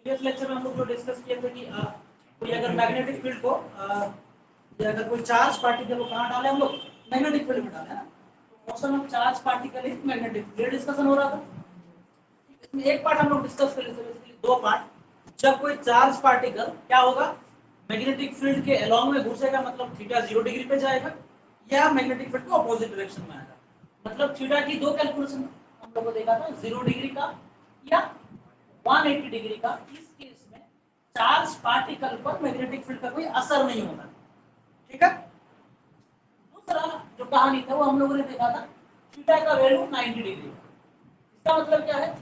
Previous lecture में हम लोग जो डिस्कस किए थे कि कोई अगर मैग्नेटिक फील्ड को या अगर कोई चार्ज पार्टिकल को कहाँ डाले हम लोग मैग्नेटिक फील्ड में डाले है ना, तो motion of charge particle is magnetic field discussion हो रहा था। इसमें एक पार्ट हम लोग डिस्कस कर लेते हैं, बेसिकली दो पार्ट। जब कोई चार्ज पार्टिकल क्या होगा मैग्नेटिक फील्ड के अलोंग में घुसेगा, मतलब थीटा 0 डिग्री पे जाएगा, या मैग्नेटिक फील्ड के ऑपोजिट डायरेक्शन में आएगा। मतलब थीटा की दो कैलकुलेशन हम लोग को देखा था, 0 डिग्री का या 180 डिग्री का। इस केस में चार्ज पार्टिकल पर मैग्नेटिक फील्ड का कोई असर नहीं होता। ठीक है। दूसरा जो कहानी था वो हम लोगों ने देखा था थीटा का वैल्यू 90 डिग्री। इसका मतलब क्या है,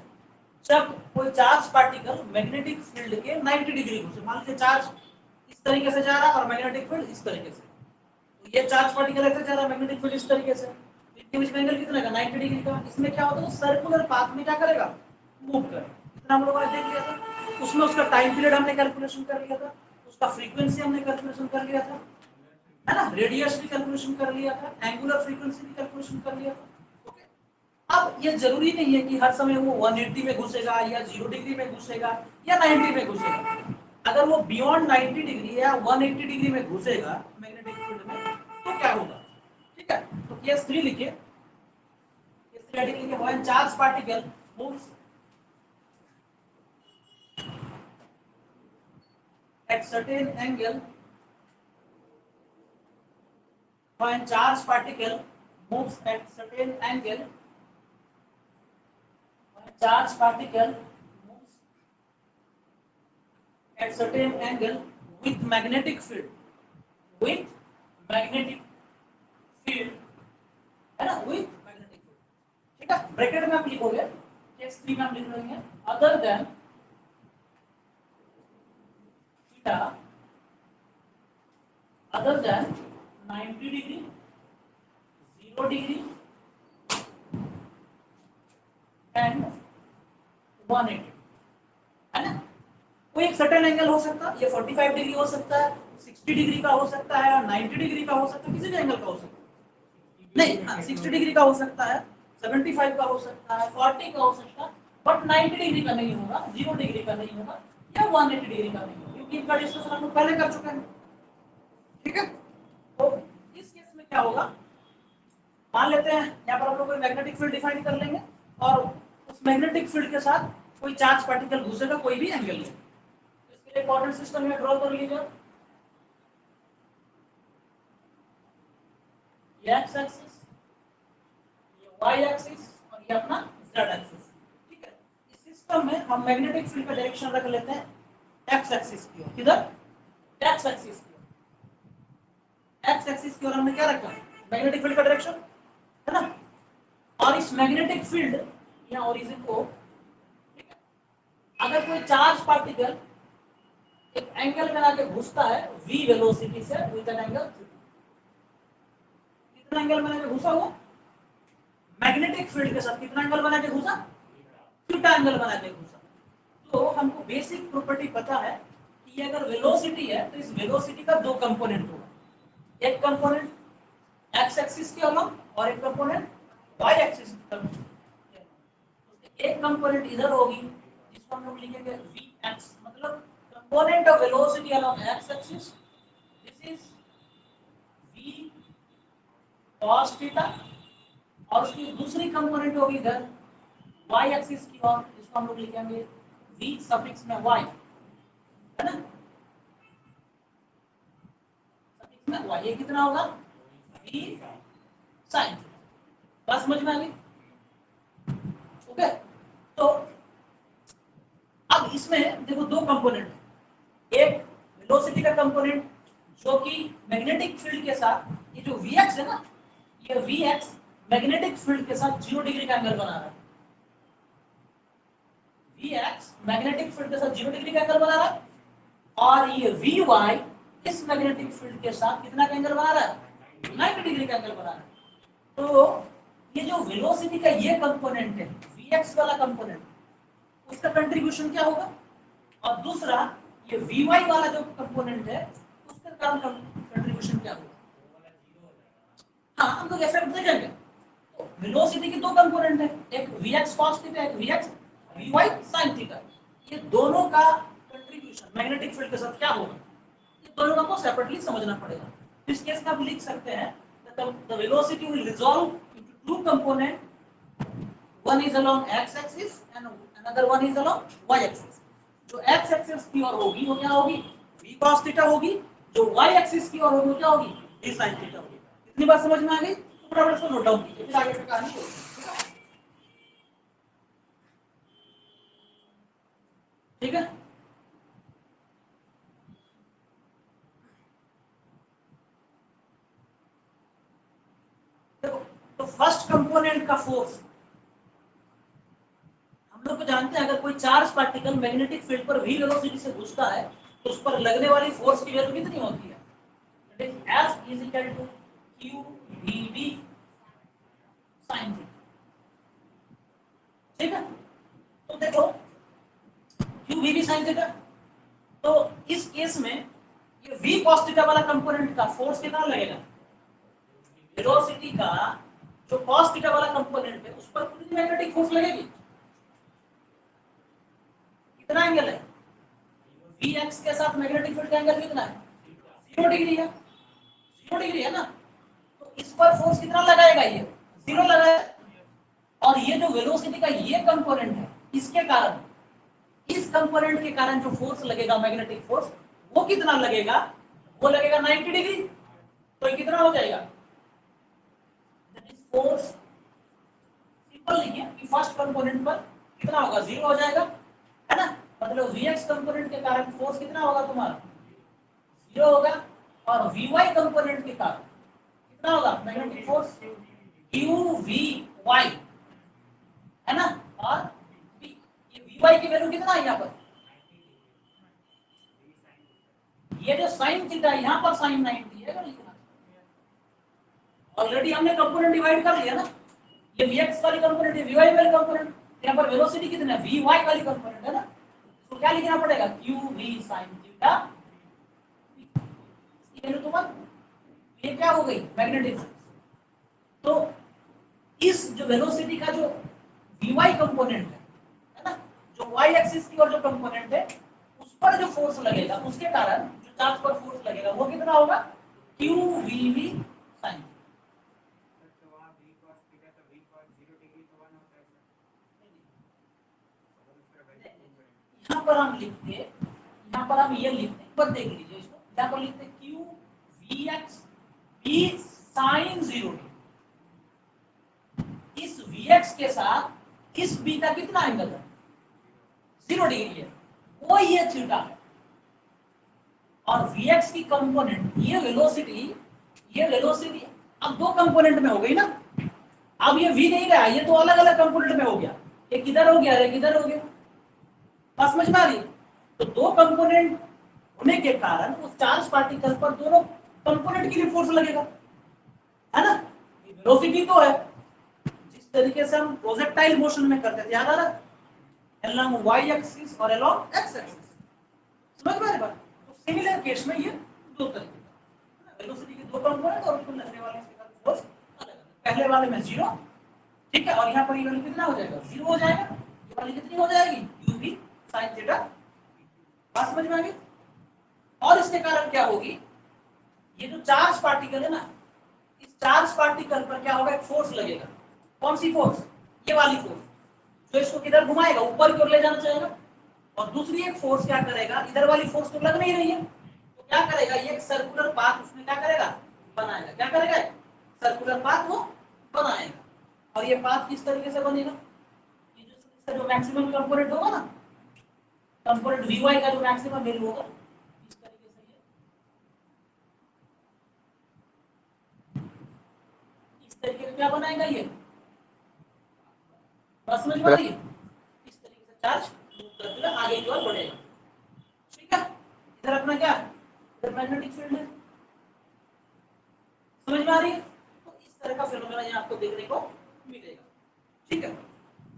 जब कोई चार्ज पार्टिकल मैग्नेटिक फील्ड के 90 डिग्री घुसे, मान लीजिए चार्ज इस तरीके से जा रहा है और मैग्नेटिक फील्ड इस तरीके से, तो ये चार्ज पार्टिकल ऐसे जा रहा है, मैग्नेटिक फील्ड इस तरीके से, इनके बीच में एंगल कितना का 90 डिग्री का। इसमें क्या होता है, सर्कुलर पाथ में क्या करेगा, मूव करेगा। इतना हम लोगों ने देख लिया था। उसमें उसका टाइम पीरियड हमने कैलकुलेशन कर लिया था, उसका फ्रीक्वेंसी हमने कैलकुलेशन कर लिया था, है ना, रेडियस भी कैलकुलेशन कर लिया था, एंगुलर फ्रीक्वेंसी भी कैलकुलेशन कर लिया था। ओके। अब ये जरूरी नहीं है कि हर समय वो 180 में घुसेगा या 0 डिग्री में घुसेगा या 90 में घुसेगा। अगर वो बियॉन्ड 90 डिग्री या 180 डिग्री में घुसेगा मैग्नेटिक फील्ड में, तो क्या होगा। ठीक है। तो केस 3 लिखिए। केस 3 हेडिंग लिखिए, when charge particle moves at certain angle, when charge particle moves at certain angle, when charge particle moves at certain angle with magnetic field, with magnetic field, है ना, with magnetic field। ठीक है। Bracket में आप लिखोगे, case 3 में आप लिख लेंगे other than theta, other than 90 degree, 0 degree and 180, है ना। कोई एक सर्टेन एंगल हो सकता है, ये 45 डिग्री हो सकता है, 60 डिग्री का हो सकता है, 90 डिग्री का हो सकता है, किसी भी एंगल का हो सकता है। नहीं, 60 डिग्री का हो सकता है, 75 का हो सकता है, 40 का हो सकता है, बट 90 डिग्री का नहीं होगा, 0 डिग्री का नहीं होगा या 180 डिग्री का नहीं होगा, क्योंकि इनका डिस्कशन हम लोग पहले कर चुके हैं। ठीक है। तो इस केस में क्या होगा, मान लेते हैं यहाँ पर हम लोग कोई मैग्नेटिक फील्ड डिफाइन कर लेंगे और उस मैग्नेटिक फील्ड के साथ कोई चार्ज पार्टिकल घुसेगा कोई भी एंगल में। तो इसके लिए कोऑर्डिनेट सिस्टम में ड्रॉ कर लीजिए, ये एक्स एक्सिस, ये वाई एक्सिस और ये अपना जेड एक्सिस। ठीक है। इस सिस्टम में हम मैग्नेटिक फील्ड का डायरेक्शन रख लेते हैं एक्स एक्सिस की ओर। किधर, एक्स एक्सिस की ओर। एक्स एक्सिस की ओर हमने क्या रखा, मैग्नेटिक फील्ड का डायरेक्शन, है ना। और इस मैग्नेटिक फील्ड या ओरिजिन को, अगर कोई चार्ज पार्टिकल एक एंगल में आके घुसता है v वेलोसिटी से विद एन एंगल, कितना एंगल बना के घुसा हुआ मैग्नेटिक फील्ड के साथ, कितना एंगल बना के घुसा, थीटा एंगल बना के घुसा। तो हमको बेसिक प्रॉपर्टी पता है कि ये अगर वेलोसिटी है तो इस वेलोसिटी का दो कंपोनेंट होगा, एक कंपोनेंट एक्स एक्सिस के अलॉन्ग और एक कंपोनेंट वाई एक्सिस के अलॉन्ग। एक कंपोनेंट इधर होगी जिसको हम लोग लिखेंगे vx, मतलब component of velocity along x axis, this is v cos theta, और उसकी दूसरी कंपोनेंट होगी इधर y एक्सिस की ओर, जिसको हम लोग लिखेंगे v सफिक्स में y, है ना, सफिक्स में y। ये कितना होगा, v sin। बस समझ में आ गई। ओके। तो अब इसमें देखो दो कंपोनेंट, एक वेलोसिटी का कंपोनेंट जो कि मैग्नेटिक फील्ड के साथ, ये जो Vx है ना, ये Vx मैग्नेटिक फील्ड के साथ 0 डिग्री का एंगल बना रहा है। Vx मैग्नेटिक फील्ड के साथ 0 डिग्री का एंगल बना रहा है, और ये Vy इस मैग्नेटिक फील्ड के साथ कितना का एंगल बना रहा है, 90 डिग्री का एंगल बना रहा है। तो ये जो वेलोसिटी का ये कंपोनेंट है Vx वाला कंपोनेंट, उसका कंट्रीब्यूशन क्या होगा, और दूसरा ये Vy वाला जो कंपोनेंट है उसका कंट्रीब्यूशन क्या होगा। हाँ, हम लोग ऐसा देखेंगे। तो वेलोसिटी के दो कंपोनेंट है, एक Vx cos थीटा, एक Vx Vy sin थीटा। ये दोनों का मैग्नेटिक फील्ड के साथ क्या होगा, ये दोनों को सेपरेटली समझना पड़ेगा। इस केस में आप लिख सकते हैं the velocity will resolve into two component, one is along x axis and another one is along y axis। जो x axis की ओर होगी वो क्या होगी, v cos थीटा होगी, जो y axis की ओर होगी वो क्या होगी, v sin थीटा होगी। इतनी बात समझ में आ गई, तो फटाफट इसको नोट डाउन कीजिए, फिर आगे की कहानी होगी। ठीक है, देखो तो फर्स्ट कंपोनेंट का फोर्स हम लोग को जानते हैं, अगर कोई चार्ज पार्टिकल मैग्नेटिक फील्ड पर v वेलोसिटी से घुसता है तो उस पर लगने वाली फोर्स की वैल्यू कितनी होती है, that is F is equal to q v sin theta. ठीक है, तो देखो q v sin थीटा, तो इस केस में ये v cos थीटा वाला कंपोनेंट का फोर्स कितना लगेगा, वेलोसिटी का जो cos थीटा वाला कंपोनेंट है उस पर कितनी मैग्नेटिक फोर्स लगेगी, कितना एंगल है, Vx के साथ मैग्नेटिक फील्ड का एंगल कितना है, 0 डिग्री है, 0 डिग्री है ना, तो इस पर फोर्स कितना लगाएगा, ये 0 लगाएगा। और ये जो वेलोसिटी का ये कंपोनेंट है इसके कारण, इस कंपोनेंट के कारण जो फोर्स लगेगा मैग्नेटिक फोर्स वो कितना लगेगा, वो लगेगा 90 डिग्री। तो ये कितना हो जाएगा, दैट इज फोर्स, सिंपल लिखिए कि फर्स्ट कंपोनेंट पर कितना होगा, 0 हो जाएगा, है ना, मतलब Vx कंपोनेंट के कारण फोर्स कितना होगा तुम्हारा, 0 होगा, और Vy कंपोनेंट के कारण कितना होगा मैग्नेटिक फोर्स, QVy, है ना, और ये Vy की वैल्यू कितना है यहाँ पर, ये जो sin थीटा है यहाँ पर sin 90 है, लिखना ऑलरेडी हमने कंपोनेंट डिवाइड कर लिया ना, ये Vx वाली कंपोनेंट है, Vy वाली कंपोनेंट, यहाँ पर वेलोसिटी कितना है, Vy वाली कंपोनेंट है ना, तो क्या लिखना पड़ेगा, QV sin थीटा, ये वैल्यू तुम्हारी ये क्या हो गई मैग्नेटिक फोर्स। तो इस जो वेलोसिटी का जो Vy कंपोनेंट है ना, जो y एक्सिस की और जो कंपोनेंट है उस पर जो फोर्स लगेगा उसके कारण जो चार्ज पर फोर्स लगेगा वो कितना होगा, QVV sin। यहाँ पर हम लिखते, यहाँ पर हम ये लिखते हैं, पर देख लीजिए इसको, यहाँ पर लिखते हैं QVx V sin 0। इस Vx के साथ इस B का कितना एंगल है, 0 डिग्री है, वो ये थीटा है, और Vx की कंपोनेंट ये वेलोसिटी अब दो कंपोनेंट में हो गई ना, अब ये V नहीं रहा, ये तो अलग अलग कंपोनेंट में हो गया, ये किधर हो गया, ये किधर हो गया, बात समझ में आ रही। तो दो कंपोनेंट होने के कारण उस चार्ज पार्टिकल पर दोनों कंपोनेंट के लिए फोर्स लगेगा, है ना, वेलोसिटी तो है, जिस तरीके से हम प्रोजेक्टाइल मोशन में करते थे, याद आ रहा, along y एक्सिस और along x एक्सिस, समझ में आ रही बात। तो सिमिलर केस में ये दो तरीके का वेलोसिटी के दो कंपोनेंट और उसको लगने वाले फोर्स अलग अलग, पहले वाले में 0, ठीक है, और यहाँ पर ये वैल्यू कितना हो जाएगा, 0 हो जाएगा, ये वाली कितनी हो जाएगी, uv sin थीटा, बात समझ में आ गई। और इसके कारण क्या होगी, ये जो चार्ज पार्टिकल है ना, इस चार्ज पार्टिकल पर क्या होगा, एक फोर्स लगेगा, कौन सी फोर्स, ये वाली फोर्स, जो इसको किधर घुमाएगा, ऊपर की ओर ले जाना चाहेगा, और दूसरी एक फोर्स क्या करेगा, इधर वाली फोर्स तो लग नहीं रही है, तो क्या करेगा, ये एक सर्कुलर पाथ उसमें क्या करेगा, बनाएगा, क्या करेगा, सर्कुलर पाथ वो बनाएगा। और ये पाथ किस तरीके से बनेगा, ये जो इसका जो मैक्सिमम कंपोनेंट होगा ना, कंपोनेंट Vy का जो मैक्सिमम वैल्यू होगा, इस तरीके से ये इस तरीके से क्या बनाएगा, ये बात समझ में आ रही है, इस तरीके से चार्ज करते हुए आगे की ओर बढ़ेगा, ठीक है। इधर अपना क्या, इधर मैग्नेटिक फील्ड है, समझ में आ रही है, तो इस तरह का फिनोमेना यहाँ आपको देखने को मिलेगा, ठीक है।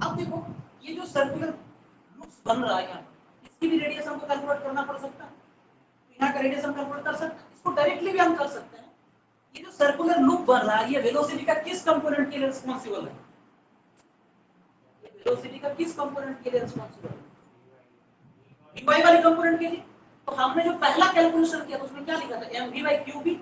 अब देखो ये जो सर्कुलर लूप्स बन रहा है यहाँ, इसकी भी रेडियस हमको कैलकुलेट करना पड़ सकता है, तो यहाँ का रेडियस हम कैलकुलेट कर सकते हैं, इसको डायरेक्टली भी हम कर सकते हैं। ये जो सर्कुलर लूप बन रहा है ये वेलोसिटी का किस कंपोनेंट के लिए रिस्पांसिबल है, वेलोसिटी का किस कंपोनेंट के लिए रिस्पांसिबल है, Vy वाले कंपोनेंट के लिए, तो हमने जो पहला कैलकुलेशन किया तो उसमें क्या लिखा था, m v by q b.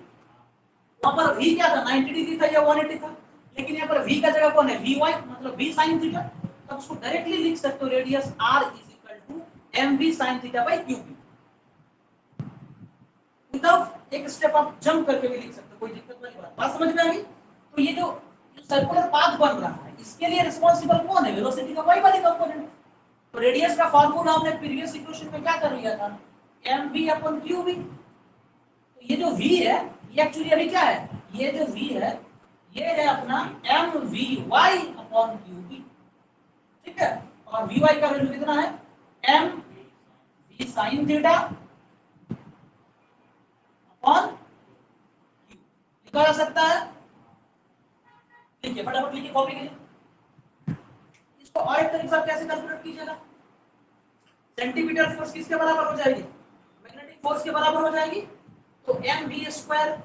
वहां पर v क्या था, 90 डिग्री था या 180 था, लेकिन यहाँ पर v का जगह कौन है, vy मतलब v sin थीटा। तब उसको डायरेक्टली लिख सकते हो radius r is equal to mv sin theta by qb। Without एक स्टेप आप जंप करके भी लिख सकते हो, कोई दिक्कत वाली बात समझ में आ गई। तो ये जो सर्कुलर पाथ बन रहा है इसके लिए रिस्पांसिबल कौन है, वेलोसिटी का y वाली कंपोनेंट। तो रेडियस का फार्मूला हमने प्रीवियस इक्वेशन में क्या कर लिया था, mv अपॉन qb। तो ये जो v है ये एक्चुअली अभी क्या है, ये जो v है ये है अपना m v y upon Q b. ठीक है, और वी वाई का वैल्यू कितना है, m v sine theta upon q. लिखा जा सकता है, लिखिए फटाफट लिखिए कॉपी कीजिए। इसको और एक तरीके से आप कैसे कैलकुलेट कीजिएगा, सेंटीमीटर फोर्स किसके बराबर हो जाएगी, मैग्नेटिक फोर्स के बराबर हो जाएगी। तो एम वी स्क्वायर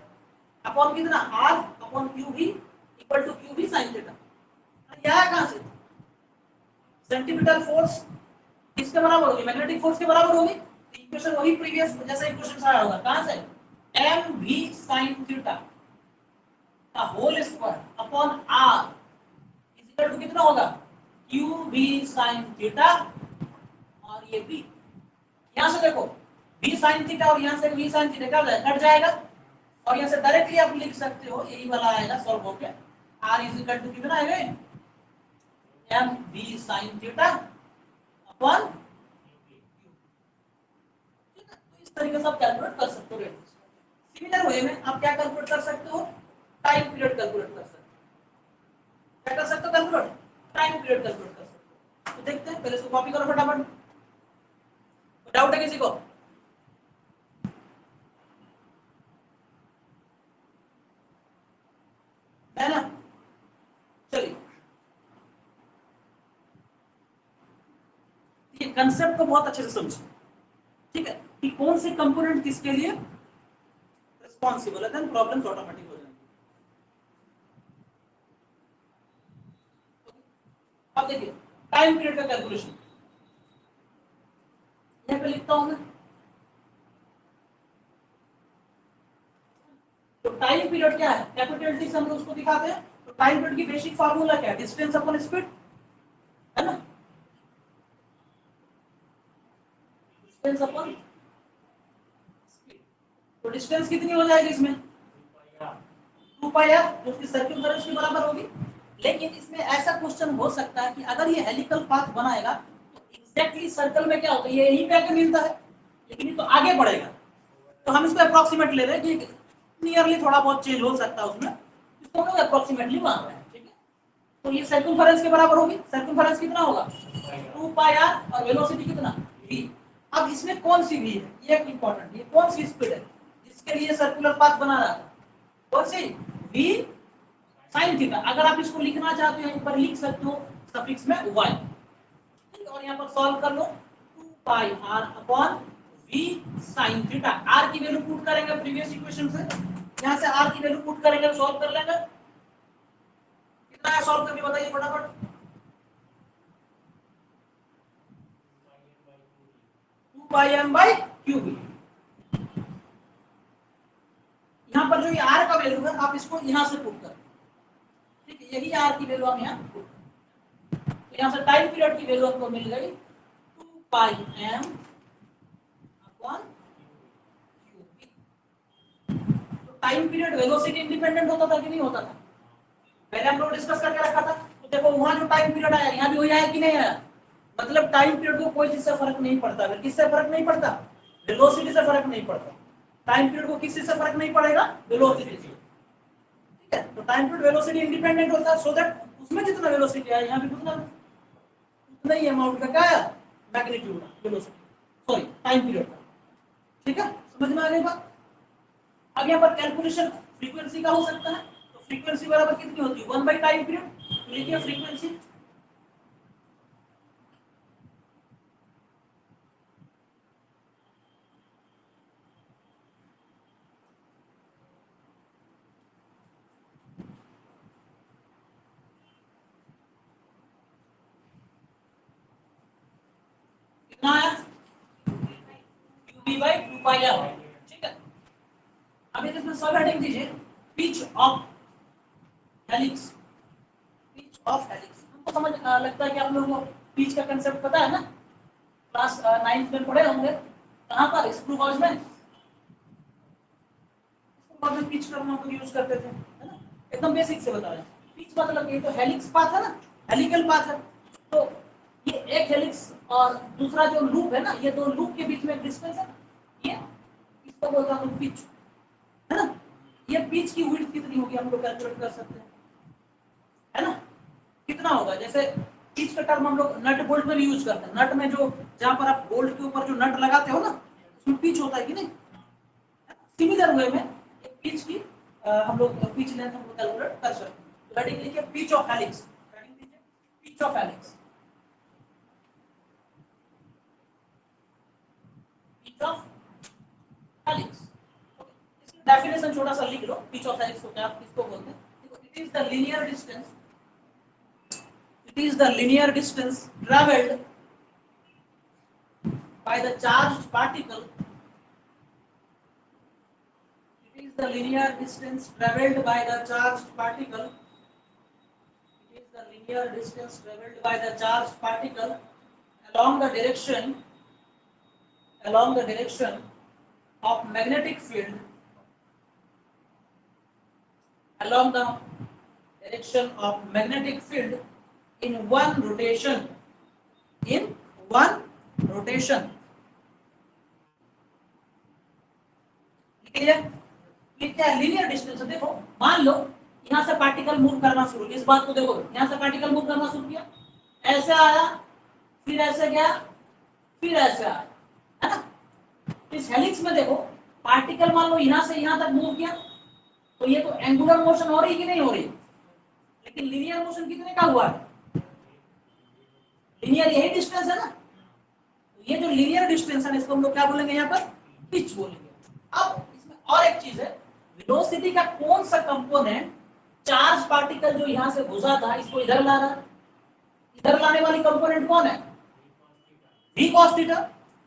अपॉन कितना, r upon Q b equal to q b sine theta. यह कहां से, सेंटीमीटर फोर्स किसके बराबर होगी, मैग्नेटिक फोर्स के बराबर होगी। इक्वेशन वही प्रीवियस जैसा इक्वेशन आया होगा, कहां से, एम वी साइन थीटा का whole square upon r is equal to कितना होगा, क्यू बी साइन थीटा। और ये बी यहां से देखो बी साइन थीटा और यहां से बी साइन थीटा क्या हो जाएगा, कट जाएगा। और यहां से डायरेक्टली आप लिख सकते हो यही वाला आएगा सॉल्व होके, आर इज इक्वल टू कितना आएगा, m v sine theta upon. तो इस तरीके से आप कैलकुलेट कर सकते हो रेडियस। सिमिलर वे में आप क्या कैलकुलेट कर सकते हो, टाइम पीरियड कैलकुलेट कर सकते हो। क्या कर सकते हो कैलकुलेट, टाइम पीरियड कैलकुलेट कर सकते हो। तो देखते हैं, पहले इसको कॉपी करो फटाफट। डाउट है किसी को, है ना, चलिए ये कंसेप्ट को बहुत अच्छे से समझिए। ठीक है, कि कौन से कंपोनेंट किसके लिए रिस्पॉन्सिबल है, देन प्रॉब्लम्स ऑटोमेटिक हो जाएंगे। अब देखिए टाइम पीरियड का कैलकुलेशन यहाँ पे लिखता हूं मैं। तो टाइम पीरियड क्या है, कैपिटल टी से हम लोग उसको दिखाते हैं। तो टाइम पीरियड की बेसिक फार्मूला क्या है, डिस्टेंस अपॉन स्पीड, है ना, डिस्टेंस अपॉन स्पीड। तो डिस्टेंस कितनी हो जाएगी इसमें, 2 पाई आर, जो कि सर्कमफेरेंस के बराबर होगी। लेकिन इसमें ऐसा क्वेश्चन हो सकता है कि अगर ये हेलिकल पाथ बनाएगा तो एग्जैक्टली सर्कल में क्या होता है, ये यहीं पे आके मिलता है, लेकिन ये तो आगे बढ़ेगा। तो हम इसको अप्रोक्सीमेट ले रहे हैं कि नियरली थोड़ा बहुत चेंज हो सकता है उसमें, इसको हम लोग अप्रोक्सीमेटली मान रहे हैं। ठीक है, तो ये सर्कमफेरेंस के बराबर होगी। सर्कमफेरेंस कितना होगा, 2 पाई आर, और वेलोसिटी कितना, v। अब इसमें कौन सी v है, ये एक इंपॉर्टेंट, ये कौन सी स्पीड है जिसके लिए सर्कुलर पाथ बना रहा था, कौन सी, v sin थीटा। अगर आप इसको लिखना चाहते हो ऊपर लिख सकते हो सफिक्स में y। ठीक, और यहाँ पर सॉल्व कर लो, 2 पाई r upon v sin theta. r की वैल्यू पुट करेंगे प्रीवियस इक्वेशन से, यहाँ से r की वैल्यू पुट करेंगे, सॉल्व कर लेंगे। कितना है सॉल्व करके बताइए फटाफट, 2 पाई m बाई क्यूब। यहाँ पर जो ये r का वैल्यू है आप इसको यहाँ से पुट कर, ठीक है, यही r की वैल्यू हम यहाँ पुट कर। तो यहाँ से टाइम पीरियड की वैल्यू हमको मिल गई 2 पाई m अपॉन क्यूब। तो टाइम पीरियड वेलोसिटी इंडिपेंडेंट होता था कि नहीं होता था, पहले हम लोग डिस्कस करके रखा था। तो देखो वहां जो टाइम पीरियड आया यहाँ भी वही आया कि नहीं आया, मतलब टाइम पीरियड को कोई चीज से फर्क नहीं पड़ता। अगर किससे फर्क नहीं पड़ता, वेलोसिटी से फर्क नहीं पड़ता। टाइम पीरियड को किस चीज से फर्क नहीं पड़ेगा, वेलोसिटी से। ठीक है, तो टाइम पीरियड वेलोसिटी इंडिपेंडेंट होता है, सो दैट उसमें जितना वेलोसिटी आया यहाँ भी उतना ही अमाउंट का क्या आया, magnitude velocity, sorry time period का। ठीक है, समझ में आ गई बात। अब यहाँ पर कैलकुलेशन फ्रीक्वेंसी का हो सकता है। तो फ्रीक्वेंसी बराबर कितनी होती है, 1 बाई टाइम पीरियड। लिखिए फ्रीक्वेंसी, कितना है, V by 2 pi r, ठीक है। अब इसमें सब हेडिंग दीजिए, pitch of helix, pitch of helix. हमको समझ लगता है कि आप लोगों को पिच का कांसेप्ट पता है ना, क्लास 9th में पढ़े होंगे। कहाँ पर? स्क्रू गॉज में, स्क्रू गॉज में पिच का हम लोग यूज करते थे, है ना। एकदम बेसिक से बता रहे हैं। पिच मतलब ये तो हेलिक्स पाथ है ना, हेलिकल पाथ है। तो ये एक हेलिक्स और दूसरा जो लूप है ना, ये दो लूप के बीच में डिस्टेंस है, ये इसको बोलते हैं पिच, है ना। ये पिच की विड्थ कितनी होगी हम लोग कैलकुलेट कर सकते हैं, है ना। कितना होगा? जैसे पिच का टर्म हम लोग नट बोल्ट में भी यूज करते हैं। नट में जो जहां पर आप बोल्ट के ऊपर जो नट लगाते हो ना, उसमें पिच होता है कि नहीं। सिमिलर वे में एक पिच की हम लोग पिच लेंथ हम लोग कैलकुलेट कर सकते हैं। तो हेडिंग लिखिए पिच ऑफ हेलिक्स, हेडिंग लिखिए pitch of helix, pitch of helix. इसकी डेफिनेशन छोटा सा लिख लो, पिच ऑफ हेलिक्स को क्या किसको बोलते हैं। देखो, it is the linear distance, it is the linear distance traveled by the charged particle, it is the linear distance traveled by the charged particle, it is the linear distance traveled by the charged particle along the direction, along the direction of magnetic field, along the direction of magnetic field in one rotation, in one rotation। Clear? ये क्या linear distance है। देखो मान लो यहाँ से particle move करना शुरू, इस बात को देखो, यहाँ से पार्टिकल मूव करना शुरू किया, ऐसे आया, फिर ऐसे गया, फिर ऐसे आया, है ना। इस हेलिक्स में देखो पार्टिकल मान लो यहाँ से यहाँ तक मूव किया, तो ये तो एंगुलर मोशन हो रही कि नहीं हो रही, लेकिन लीनियर मोशन कितने का हुआ है? लीनियर यही डिस्टेंस है ना। तो ये जो लीनियर डिस्टेंस है इसको हम लोग क्या बोलेंगे? यहाँ पर पिच बोलेंगे। अब इसमें और एक चीज है, वेलोसिटी का कौन सा कंपोनेंट चार्ज पार्टिकल जो यहां से घुसा था इसको इधर ला रहा है, इधर लाने वाली कंपोनेंट कौन है? v cos theta.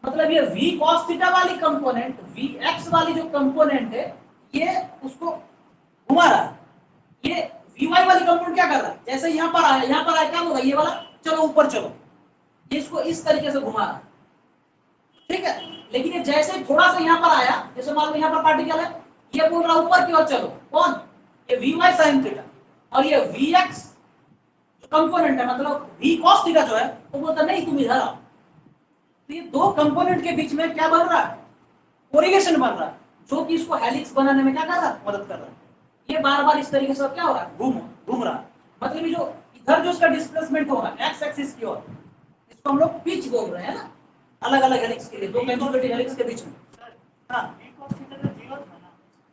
मतलब ये v cos थीटा वाली कंपोनेंट, vx वाली जो कंपोनेंट है ये उसको घुमा रहा है। ये vy वाली कंपोनेंट क्या कर रहा है? जैसे यहां पर आया, यहां पर आया, क्या होगा ये वाला? चलो ऊपर चलो, ये इसको इस तरीके से घुमा रहा है, ठीक है। लेकिन ये जैसे थोड़ा सा यहाँ पर आया, जैसे मान लो यहाँ पर पार्टिकल है, ये बोल रहा ऊपर की ओर चलो, कौन? ये vy sin थीटा। और ये vx जो कंपोनेंट है, मतलब v cos थीटा जो है, वो बोलता नहीं तुम इधर आओ। तो ये दो कंपोनेंट के बीच में क्या बन रहा है? कोरिलेशन बन रहा है, जो कि इसको हेलिक्स बनाने में क्या कर रहा है? मदद कर रहा है। ये बार बार इस तरीके से क्या हो रहा है? घूम रहा है। मतलब ये जो इधर जो इसका डिस्प्लेसमेंट हो रहा है एक्स एक्सिस की ओर, इसको हम लोग पिच बोल रहे हैं ना, अलग अलग हेलिक्स के लिए, दो कंज्यूगेटिव हेलिक्स के बीच में। हाँ,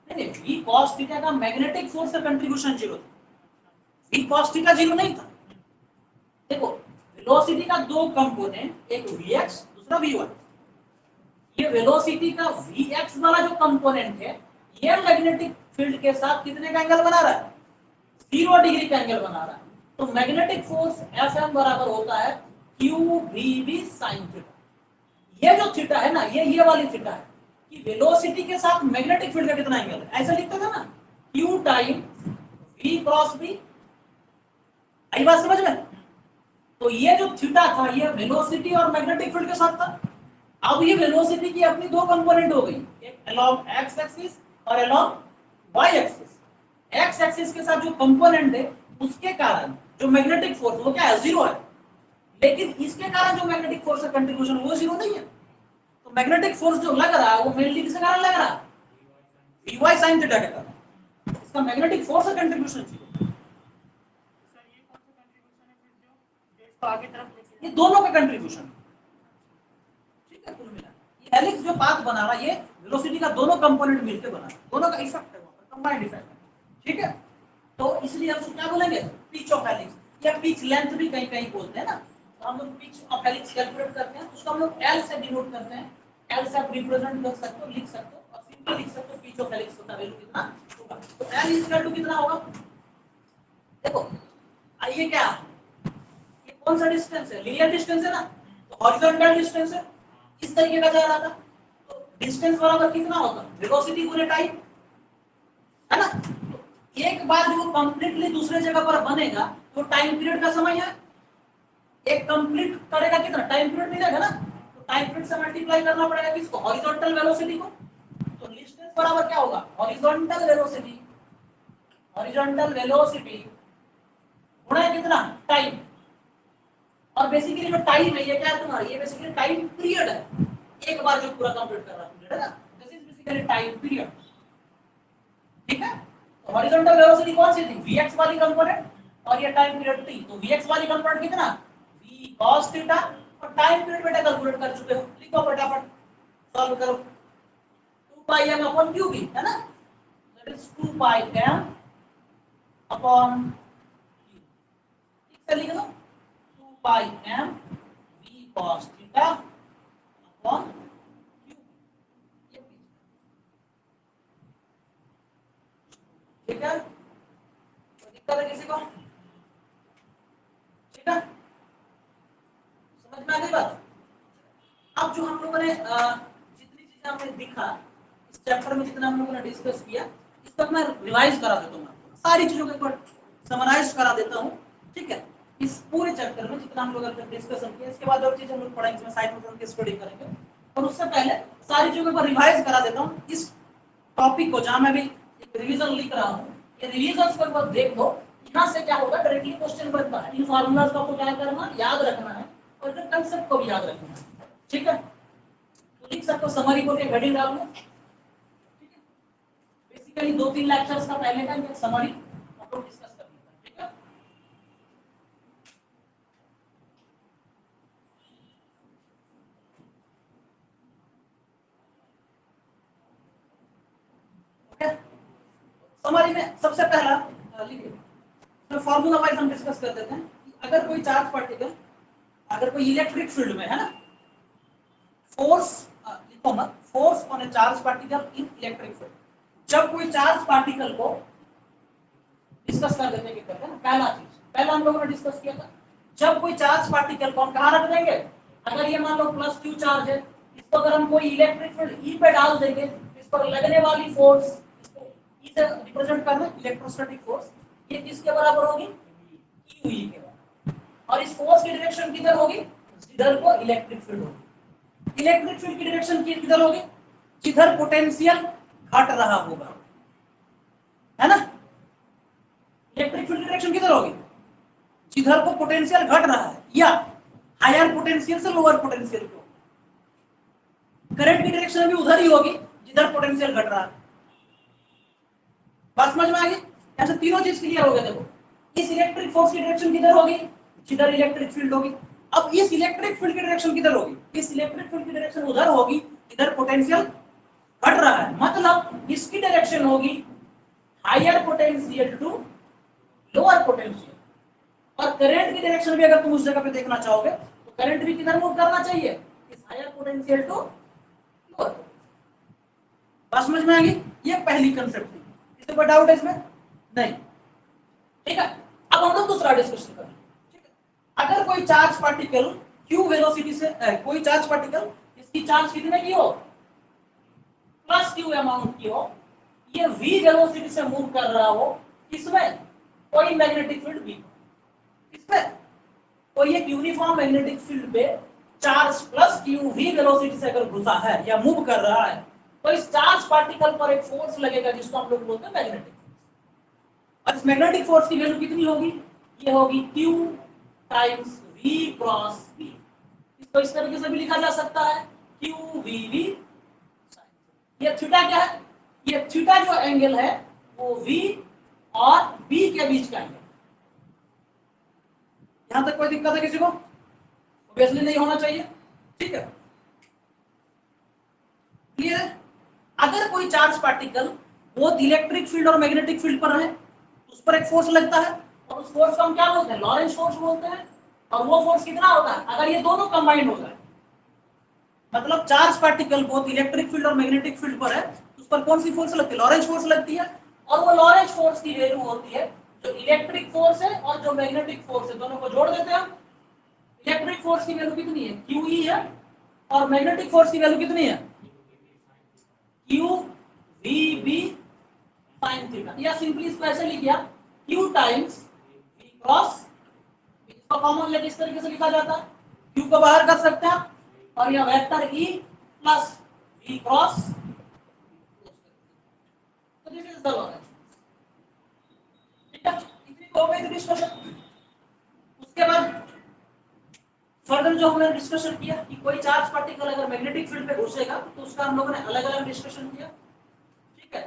नहीं v cos थीटा का मैग्नेटिक फोर्स का कंट्रीब्यूशन जीरो था, v cos थीटा जीरो नहीं था। देखो वेलोसिटी का दो कंपोनेंट, एक vx दूसरा vy। ये वेलोसिटी का vx वाला जो कंपोनेंट है, ये मैग्नेटिक फील्ड के साथ कितने का एंगल बना रहा है? 0 डिग्री का एंगल बना रहा है। तो मैग्नेटिक फोर्स Fm बराबर होता है qvb sin थीटा। ये जो थीटा है ना, ये वाली थीटा है कि वेलोसिटी के साथ मैग्नेटिक फील्ड का कितना एंगल है, ऐसा लिखते थे ना, q time v cross v। आई बात समझ में? तो ये जो थीटा था ये वेलोसिटी और मैग्नेटिक फील्ड के साथ था। अब ये वेलोसिटी की अपनी दो कंपोनेंट हो गई, एक अलोंग x एक्सिस और along y axis. x axis के साथ जो कंपोनेंट है उसके कारण जो मैग्नेटिक फोर्स वो क्या है? जीरो है। लेकिन इसके कारण जो मैग्नेटिक फोर्स का कंट्रीब्यूशन वो जीरो नहीं है। तो मैग्नेटिक फोर्स जो लग रहा है वो मेनली किसके कारण लग रहा है? vy sin थीटा के कारण। इसका मैग्नेटिक फोर्स का कंट्रीब्यूशन जीरो। ये दोनों का कंट्रीब्यूशन, ठीक है। कुल मिला ये हेलिक्स जो पाथ बना रहा है ये वेलोसिटी का दोनों कंपोनेंट मिलकर बना, दोनों का इफेक्ट है, कंबाइंड इफेक्ट है, ठीक है। तो इसलिए हम क्या बोलेंगे? पिच ऑफ हेलिक्स या पिच लेंथ भी कहीं कहीं बोलते हैं ना। तो हम लोग पिच ऑफ हेलिक्स कैलकुलेट करते हैं, उसको हम लोग एल से डिनोट करते हैं। एल से आप रिप्रेजेंट कर सकते हो, लिख सकते हो, और सिंपल लिख सकते हो पिच ऑफ हेलिक्स का वैल्यू कितना होगा। तो एल इक्वल टू कितना होगा? देखो आइए, क्या ये कौन सा डिस्टेंस है? लीनियर डिस्टेंस है ना, तो हॉरिजॉन्टल डिस्टेंस है, इस तरीके का जा रहा था। तो डिस्टेंस बराबर कितना होगा, वेलोसिटी गुने टाइम, है ना। तो एक बार जो कंप्लीटली दूसरे जगह पर बनेगा तो टाइम पीरियड का समय है, एक कंप्लीट करेगा कितना टाइम पीरियड मिलेगा ना, तो टाइम पीरियड से मल्टीप्लाई करना पड़ेगा किसको, हॉरिजॉन्टल वेलोसिटी को। तो डिस्टेंस बराबर क्या होगा, हॉरिजॉन्टल वेलोसिटी, हॉरिजॉन्टल वेलोसिटी गुणा कितना टाइम। और बेसिकली जो टाइम है ये क्या है तुम्हारा, ये बेसिकली टाइम पीरियड है, एक बार जो पूरा कंप्लीट कर रहा पीरियड है ना, this is basically time period, ठीक है। तो हॉरिजॉन्टल वेलोसिटी कौन सी थी, vx वाली कंपोनेंट, और ये टाइम पीरियड t, तो vx वाली कंपोनेंट कितना, v cos थीटा, और टाइम पीरियड बेटा कैलकुलेट कर चुके हो, लिखो फटाफट, सॉल्व करो, 2 पाई m अपॉन q भी है ना, that is 2 pi m upon q, ठीक से लिख दो, 2 पाई m v cos theta upon q, ठीक है। तो दिक्कत है किसी को, ठीक है, समझ में आ गई बात। अब जो हम लोगों ने जितनी चीजें हमने देखा इस चैप्टर में, जितना हम लोगों ने डिस्कस किया, इसको मैं रिवाइज करा देता हूँ, सारी चीजों को एक बार समराइज करा देता हूँ, ठीक है। इस पूरे चैप्टर में जितना हम लोग डिस्कशन किया, इसके बाद और चीजें हम लोग पढ़ेंगे, इसमें साइक्लोट्रॉन की स्टडी करेंगे, और उससे पहले सारी चीजों को रिवाइज करा देता हूँ। इस टॉपिक को जहां मैं भी एक रिवीजन लिख रहा हूँ, ये रिवीजन को एक बार देख लो, यहाँ से क्या होगा, डायरेक्टली क्वेश्चन बनता है, इन फार्मूलाज को आपको क्या करना, याद रखना है, और फिर कंसेप्ट को भी याद रखना है, ठीक है। तो लिख सकते हो, समरी को एक हेडिंग डाल लो, ठीक है। बेसिकली 2-3 लेक्चर्स का पहले का ये समरी हम लोग डिस्कस कर लेते हैं, ठीक है। ओके, समरी में सबसे पहला लिखिए, तो फार्मूला वाइज हम डिस्कस कर देते हैं कि अगर कोई चार्ज पार्टिकल, अगर कोई इलेक्ट्रिक फील्ड में है ना, फोर्स, लिखो मत, force on A charge particle in electric field, जब कोई चार्ज पार्टिकल को डिस्कस कर देते हैं, क्या करते हैं, पहला चीज, पहला हम लोगों ने डिस्कस किया था, जब कोई चार्ज पार्टिकल को हम कहां रख देंगे, अगर ये मान लो प्लस क्यू चार्ज है, इसको अगर हम कोई इलेक्ट्रिक फील्ड ई पे डाल देंगे, इस पर लगने वाली फोर्स, इसको ई से रिप्रेजेंट करना, इलेक्ट्रोस्टैटिक फोर्स, ये किसके बराबर होगी, क्यू ई के बराबर, और इस फोर्स की डायरेक्शन किधर होगी, जिधर को इलेक्ट्रिक फील्ड होगी, इलेक्ट्रिक फील्ड की डायरेक्शन किधर होगी, जिधर पोटेंशियल घट रहा होगा, है ना। इलेक्ट्रिक फील्ड की डायरेक्शन किधर होगी, जिधर को पोटेंशियल घट रहा है, या हायर पोटेंशियल से लोअर पोटेंशियल को, करंट की डायरेक्शन भी उधर ही होगी जिधर पोटेंशियल घट रहा है। बात समझ में आ गई, ऐसे तीनों चीज क्लियर हो गए। देखो, इस इलेक्ट्रिक फोर्स की डायरेक्शन किधर होगी, जिधर इलेक्ट्रिक फील्ड होगी। अब इस इलेक्ट्रिक फील्ड की डायरेक्शन किधर होगी, इस इलेक्ट्रिक फील्ड की डायरेक्शन उधर होगी जिधर पोटेंशियल घट रहा है, मतलब इसकी डायरेक्शन होगी higher potential to lower potential, और करंट की डायरेक्शन भी अगर तुम उस जगह पे देखना चाहोगे तो करंट भी किधर मूव करना चाहिए, इस हायर पोटेंशियल टू लोअर। बात समझ में आ गई, ये पहली कंसेप्ट थी, इसमें कोई डाउट है इसमें नहीं, ठीक है। अब हम लोग दूसरा डिस्कशन करें, ठीक है। अगर कोई चार्ज पार्टिकल q वेलोसिटी से कोई चार्ज पार्टिकल, इसकी चार्ज कितने की हो, प्लस q अमाउंट की हो, ये v वेलोसिटी से मूव कर रहा हो, इसमें कोई मैग्नेटिक फील्ड भी, इसमें कोई एक यूनिफॉर्म मैग्नेटिक फील्ड पे charge plus q v velocity से अगर घुसा है या मूव कर रहा है, तो इस चार्ज पार्टिकल पर एक फोर्स लगेगा जिसको हम लोग बोलते हैं मैग्नेटिक फोर्स, और इस मैग्नेटिक फोर्स की वैल्यू कितनी होगी, ये होगी q times v cross v। इसको इस तरीके से भी लिखा जा सकता है q v v। ये थीटा क्या है, ये थीटा जो एंगल है वो v और b के बीच का एंगल। यहां तक कोई दिक्कत है किसी को, ऑब्वियसली नहीं होना चाहिए, ठीक है, क्लियर है। अगर कोई charge particle both electric field और मैग्नेटिक फील्ड पर है, उस पर एक फोर्स लगता है, और उस फोर्स को हम क्या बोलते हैं, लॉरेंस फोर्स बोलते हैं, और वो फोर्स कितना होता है, अगर ये दोनों कंबाइंड होता है, मतलब charge particle both electric field और मैग्नेटिक फील्ड पर है, उस पर कौन सी फोर्स लगती है, लॉरेंस फोर्स लगती है, और वो लॉरेंस फोर्स की वैल्यू होती है जो इलेक्ट्रिक फोर्स है और जो मैग्नेटिक फोर्स है, दोनों को जोड़ देते हैं हम। इलेक्ट्रिक फोर्स की वैल्यू कितनी है, QE है, और मैग्नेटिक फोर्स की वैल्यू कितनी है, q v b sine theta, या सिंपली इसको ऐसे लिख दिया क्यू टाइम्स वी क्रॉस, इसको कॉमन लेके इस तरीके से लिखा जाता है, क्यू को बाहर कर सकते हैं और यह vector e plus v cross, तो दिस इज द लॉजिक। ठीक है, इतनी हो गई डिस्कशन। उसके बाद फर्दर जो हमने डिस्कशन किया कि कोई चार्ज पार्टिकल अगर मैग्नेटिक फील्ड पे घुसेगा तो उसका हम लोगों ने अलग अलग डिस्कशन किया। ठीक है,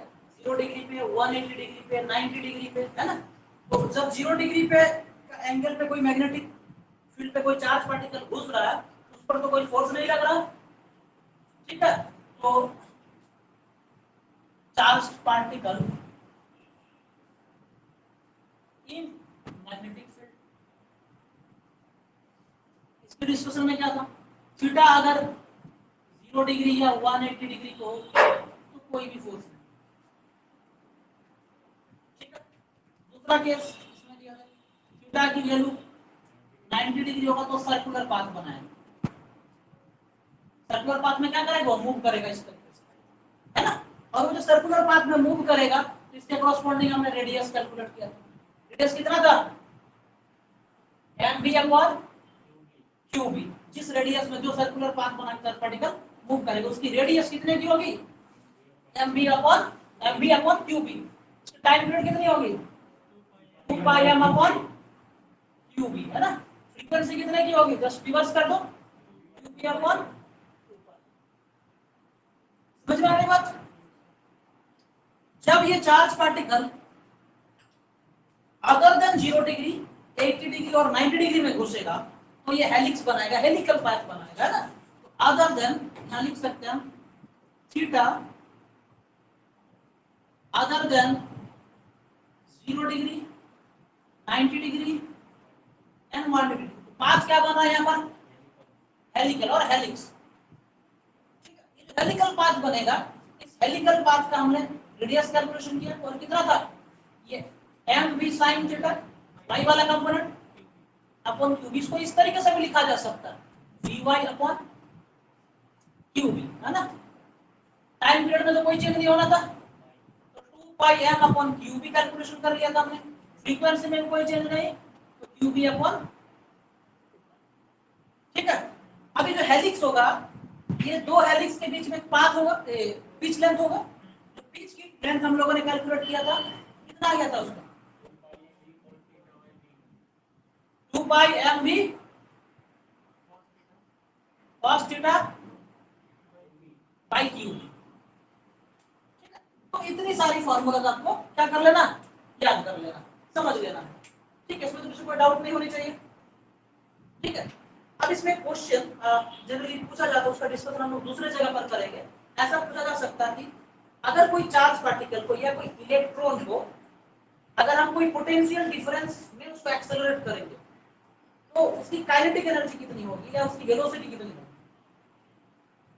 0 डिग्री पे, 180 डिग्री पे, 90 डिग्री पे, है ना। तो जब 0 डिग्री पे एंगल पे कोई मैग्नेटिक फील्ड पे कोई चार्ज पार्टिकल घुस रहा है, उस पर तो कोई फोर्स नहीं लग रहा। ठीक है, तो charge particle in magnetic field, इसके डिस्कशन में क्या था, थीटा अगर 0 डिग्री या 180 डिग्री को तो कोई भी फोर्स नहीं। ठीक है, दूसरा केस इसमें दिया है, थीटा की वैल्यू 90 डिग्री होगा तो सर्कुलर पाथ बनाएगा। सर्कुलर पाथ में क्या करेगा, वो मूव करेगा इस तरीके से, है ना। और वो जो सर्कुलर पाथ में मूव करेगा तो इसके कॉरस्पॉन्डिंग हमने रेडियस कैलकुलेट किया था। रेडियस कितना था, m b upon Q b. जिस रेडियस में जो सर्कुलर पाथ बना के पार्टिकल मूव करेगा उसकी रेडियस कितने की होगी, m b upon Q b. Time period कितनी होगी, 2 pi M upon Q b, है ना। फ्रीक्वेंसी कितने की होगी, जस्ट रिवर्स कर दो, क्यू बी अपॉन। समझ में आ रही बात। जब ये charge particle other than 0 degree, 80 degree और 90 डिग्री में घुसेगा तो ये हेलिक्स बनाएगा, हेलिकल पाथ बनाएगा, है ना। तो अदर देन यहां लिख सकते हैं theta other than 0 degree, 90 degree and 1 degree, path क्या बना है यहाँ पर, हेलिकल और हेलिक्स। ठीक है, ये जो हेलिकल पाथ बनेगा, इस हेलिकल पाथ का हमने रेडियस कैलकुलेशन किया और कितना था, ये m v sine theta, y वाला कंपोनेंट अपॉन क्यू बी। इसको इस तरीके से भी लिखा जा सकता है, v y upon Q b, है ना। टाइम पीरियड में तो कोई चेंज नहीं होना था, तो 2 pi M upon Q B calculation कर लिया था हमने। फ्रीक्वेंसी में कोई चेंज नहीं, तो क्यू बी अपॉन। ठीक है, अभी जो हेलिक्स होगा, ये दो हेलिक्स के बीच में पाथ होगा, पिच लेंथ होगा। जो पिच की लेंथ हम लोगों ने कैलकुलेट किया था, कितना आ गया था उसका, 2 pi M B cos theta by Q. ठीक है, तो इतनी सारी फॉर्मूलाज आपको क्या कर लेना, याद कर लेना, समझ लेना। ठीक है, इसमें तो किसी को डाउट नहीं होनी चाहिए। ठीक है, अब इसमें क्वेश्चन जनरली पूछा जाता है, उसका डिस्कशन हम लोग दूसरे जगह पर करेंगे। ऐसा पूछा जा सकता है कि अगर कोई चार्ज पार्टिकल को या कोई इलेक्ट्रॉन को अगर हम कोई पोटेंशियल डिफरेंस में उसको एक्सेलरेट करेंगे तो उसकी काइनेटिक एनर्जी कितनी होगी या उसकी वेलोसिटी कितनी होगी।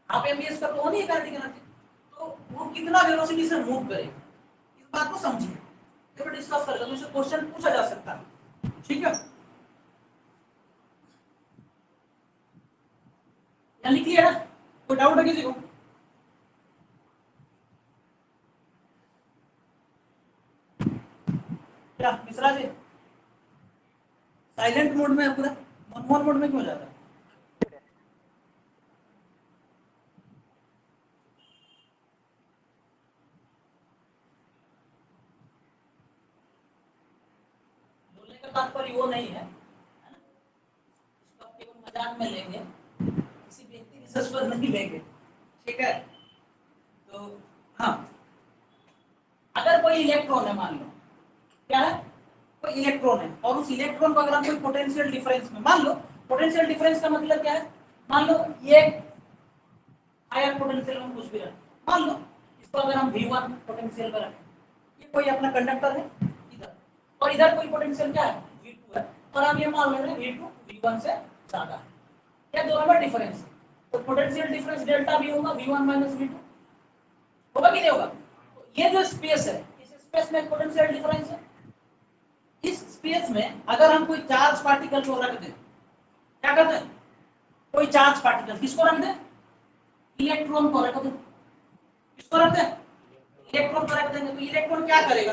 आप एमबीएस का तो नहीं है काइनेटिक एनर्जी, तो वो कितना वेलोसिटी से मूव करेगी, इस बात को समझिए, जब डिस्कस करेंगे तो इससे क्वेश्चन पूछा जा सकता है। ठीक है, यहाँ लिख लिया ना, कोई डाउट है किसी को। क्या मिश्रा जी साइलेंट मोड में है पूरा, मनमोहन मोड में क्यों जाता है। बोलने का तात्पर्य वो नहीं है, इसको आप केवल मजाक में लेंगे, किसी व्यक्ति रिसर्च पर नहीं लेंगे। ठीक है, तो हाँ, अगर कोई इलेक्ट्रॉन है, मान लो क्या है, कोई इलेक्ट्रॉन है और उस इलेक्ट्रॉन को अगर हम कोई पोटेंशियल डिफरेंस में, मान लो पोटेंशियल डिफरेंस का मतलब क्या है, मान लो ये हायर पोटेंशियल हम कुछ भी रखें, मान लो इसको अगर हम V1 पोटेंशियल पर रखें, ये कोई अपना कंडक्टर है इधर, और इधर कोई पोटेंशियल क्या है, V2 है, और हम ये मान ले रहे हैं V2 V1 से ज्यादा है, या दोनों में डिफरेंस है, तो पोटेंशियल डिफरेंस डेल्टा भी होगा V1 माइनस V2, होगा कि नहीं होगा। तो ये जो स्पेस है, इस स्पेस में पोटेंशियल डिफरेंस है। इस स्पेस में अगर हम कोई चार्ज पार्टिकल को रख दें, क्या करते हैं, कोई चार्ज पार्टिकल किसको रख दें, इलेक्ट्रॉन को रख दें, इसको रख दें, इलेक्ट्रॉन को रख देंगे, तो इलेक्ट्रॉन क्या करेगा,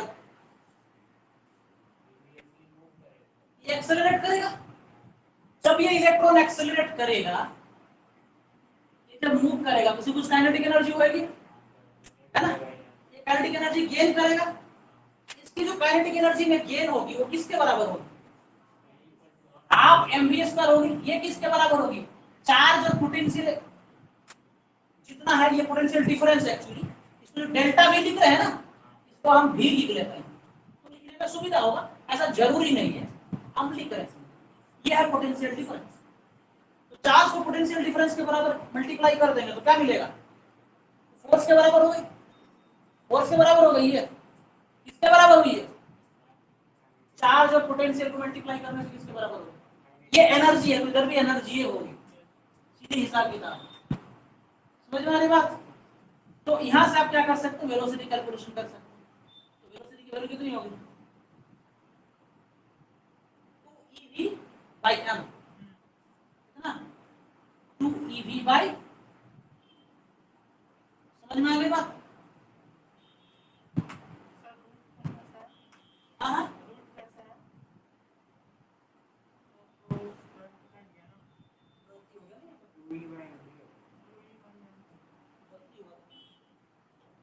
ये एक्सेलरेट करेगा। जब ये इलेक्ट्रॉन एक्सेलरेट करेगा, ये जब मूव करेगा तो कुछ काइनेटिक एनर्जी होगी, है ना, ये काइनेटिक एनर्जी गेन करेगा। इसकी जो काइनेटिक एनर्जी में गेन होगी वो किसके बराबर होगी, हाफ mv स्क्वायर होगी। ये किसके बराबर होगी, चार्ज और पोटेंशियल जितना है, ये पोटेंशियल डिफरेंस है एक्चुअली, इसमें डेल्टा भी लिख रहे हैं ना, इसको हम भी लिख लेते हैं तो लिखने में सुविधा होगा, ऐसा जरूरी नहीं है, हम लिख रहे हैं। ये है पोटेंशियल डिफरेंस। तो चार्ज को पोटेंशियल डिफरेंस के बराबर मल्टीप्लाई कर देंगे तो क्या मिलेगा, फोर्स के बराबर हो गई, फोर्स के बराबर हो गई है, किसके बराबर हुई है, चार्ज और पोटेंशियल को मल्टीप्लाई करने से किसके बराबर होगी, ये एनर्जी है, तो इधर भी एनर्जी होगी, सीधे हिसाब किताब। समझ में आ रही बात। तो यहां से आप क्या कर सकते हो, वेलोसिटी कैलकुलेशन कर सकते हो। तो वेलोसिटी की वैल्यू कितनी होगी, 2ev by m, है ना, 2ev by, समझ में आ गई बात। हाँ,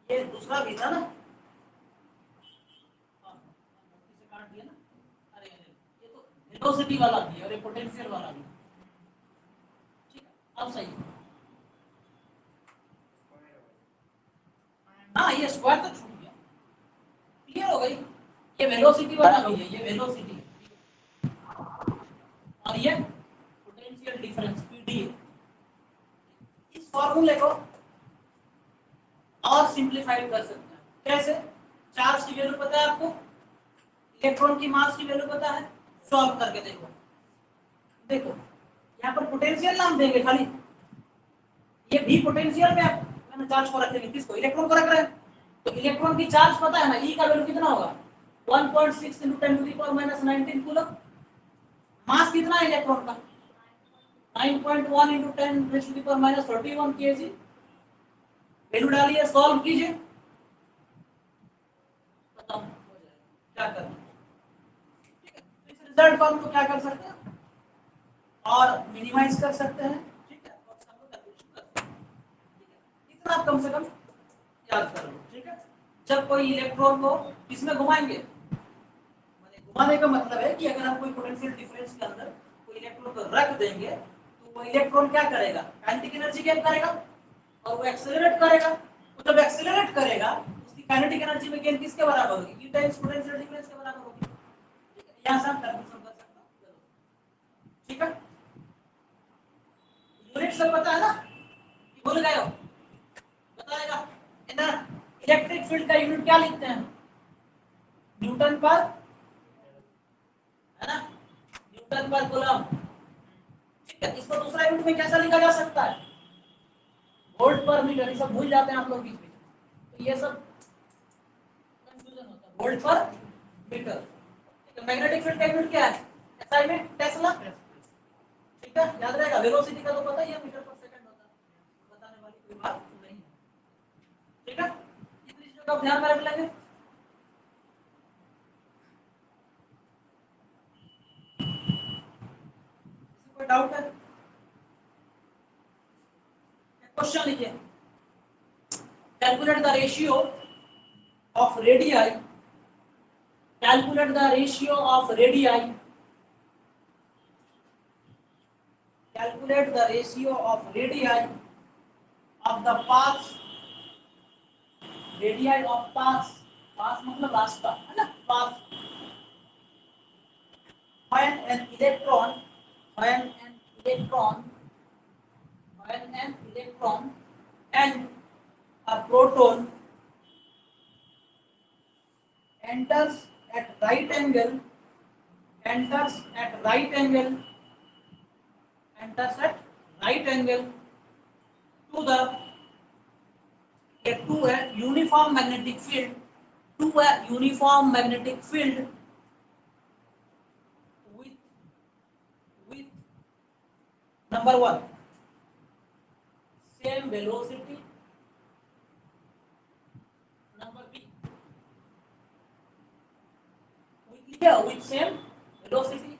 ये दूसरा भी था ना, से काट दिया ना, अरे ये तो वेलोसिटी वाला भी और ये पोटेंशियल वाला भी, ठीक है, अब सही है। हाँ, ये स्क्वायर तो छूट गया, क्लियर हो गई। ये वेलोसिटी वाला भी है, ये वेलोसिटी और ये पोटेंशियल डिफरेंस पीडी है। इस फॉर्मूले को और सिंपलीफाइड कर सकते हैं, कैसे, चार्ज की वैल्यू पता है आपको, इलेक्ट्रॉन की मास की वैल्यू पता है, सॉल्व करके देखो। देखो यहाँ पर पोटेंशियल नाम देंगे खाली, ये भी पोटेंशियल में आप मैंने चार्ज को रख देंगे, किसको, इलेक्ट्रॉन को रख रहे हैं, तो इलेक्ट्रॉन की चार्ज पता है ना, ई का वैल्यू कितना होगा, 1.6 × 10⁻⁹ कूलम। मास कितना है इलेक्ट्रॉन का, 9.1 × 10⁻31 kg। वैल्यू डालिए, सॉल्व कीजिए, खत्म हो जाएगा, क्या करना। इस रिजल्ट को हम तो क्या कर सकते हैं, और मिनिमाइज कर सकते हैं, ठीक है, और सबको कैलकुलेशन कर सकते हैं, ठीक है, इतना आप कम से कम याद कर लो, ठीक है। जब कोई इलेक्ट्रॉन को किसमें घुमाएंगे, माने घुमाने का मतलब है कि अगर हम कोई पोटेंशियल डिफरेंस के अंदर कोई इलेक्ट्रॉन को रख देंगे तो वो इलेक्ट्रॉन क्या करेगा, काइनेटिक एनर्जी गेन करेगा और वो एक्सेलरेट करेगा। तो जब एक्सेलरेट करेगा उसकी काइनेटिक एनर्जी में गेन किसके बराबर होगी, E टाइम्स पोटेंशियल डिफरेंस के बराबर होगी, ठीक है। यहां से हम कैलकुलेशन कर सकते हैं, ठीक है। यूनिट सब पता है ना, कि भूल गए हो, बताएगा ना। इलेक्ट्रिक फील्ड का यूनिट क्या लिखते हैं, न्यूटन पर, है ना, न्यूटन पर कूलम, ठीक है। इसको दूसरा यूनिट में कैसा लिखा जा सकता है, वोल्ट पर मीटर, ये सब भूल जाते हैं आप लोग बीच में, तो ये सब कंफ्यूजन होता है, वोल्ट पर मीटर, ठीक है। मैग्नेटिक फील्ड का यूनिट क्या है, एसआई में टेस्ला, ठीक है, याद रहेगा। वेलोसिटी का तो पता ही है, मीटर पर सेकंड होता है, बताने वाली कोई बात नहीं है, ठीक है। इतनी चीजों का ध्यान में रख लेंगे। कोई डाउट है, क्वेश्चन लिखिए, calculate the ratio of radii, calculate the ratio of radii, calculate the ratio of radii of the paths, radii of paths, path मतलब रास्ता, है ना, path, when an electron, when an electron, when an electron and a proton enters at right angle, enters at right angle, enters at right angle to the, to a uniform magnetic field, to a uniform magnetic field with, with number 1 same velocity, ठीक है, with same velocity,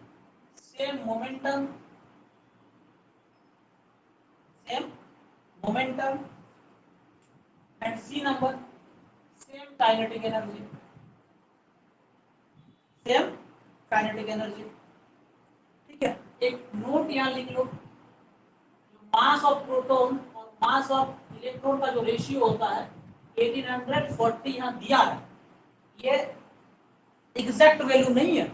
same momentum, and see number same kinetic energy, same kinetic energy. ठीक है, एक note यहाँ लिख लो, mass of proton और mass of electron का जो रेशियो होता है 1840 यहाँ दिया है, ये एग्जैक्ट वैल्यू नहीं है,